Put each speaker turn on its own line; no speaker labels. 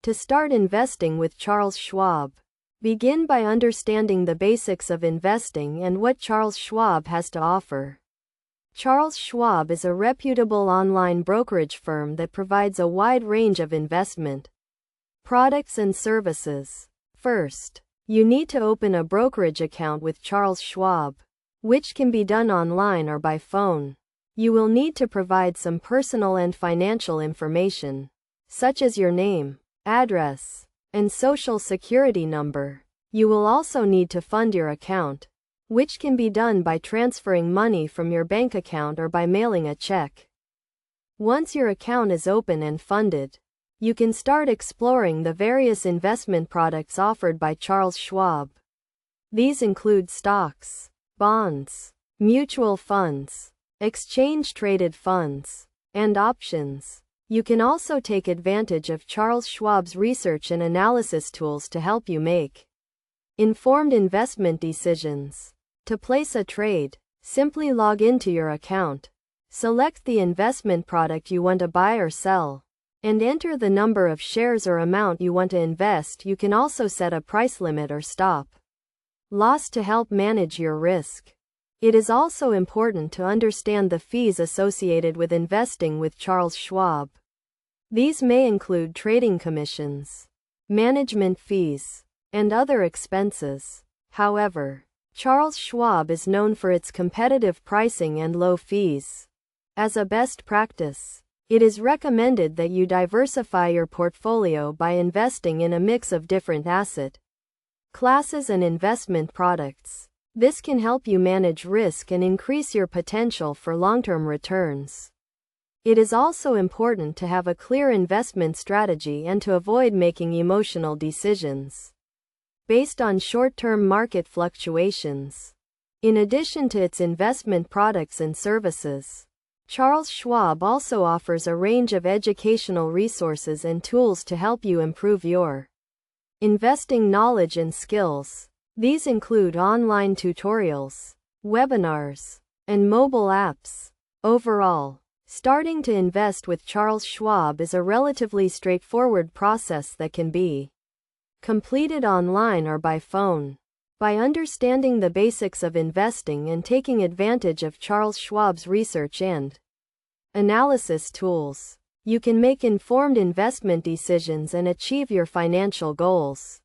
To start investing with Charles Schwab, begin by understanding the basics of investing and what Charles Schwab has to offer. Charles Schwab is a reputable online brokerage firm that provides a wide range of investment products and services. First, you need to open a brokerage account with Charles Schwab, which can be done online or by phone. You will need to provide some personal and financial information, such as your name, address, and social security number. You will also need to fund your account, which can be done by transferring money from your bank account or by mailing a check. Once your account is open and funded, you can start exploring the various investment products offered by Charles Schwab. These include stocks, bonds, mutual funds, exchange-traded funds, and options. You can also take advantage of Charles Schwab's research and analysis tools to help you make informed investment decisions. To place a trade, simply log into your account, select the investment product you want to buy or sell, and enter the number of shares or amount you want to invest. You can also set a price limit or stop loss to help manage your risk. It is also important to understand the fees associated with investing with Charles Schwab. These may include trading commissions, management fees, and other expenses. However, Charles Schwab is known for its competitive pricing and low fees. As a best practice, it is recommended that you diversify your portfolio by investing in a mix of different asset classes and investment products. This can help you manage risk and increase your potential for long-term returns. It is also important to have a clear investment strategy and to avoid making emotional decisions based on short-term market fluctuations. In addition to its investment products and services, Charles Schwab also offers a range of educational resources and tools to help you improve your investing knowledge and skills. These include online tutorials, webinars, and mobile apps. Overall, starting to invest with Charles Schwab is a relatively straightforward process that can be completed online or by phone. By understanding the basics of investing and taking advantage of Charles Schwab's research and analysis tools, you can make informed investment decisions and achieve your financial goals.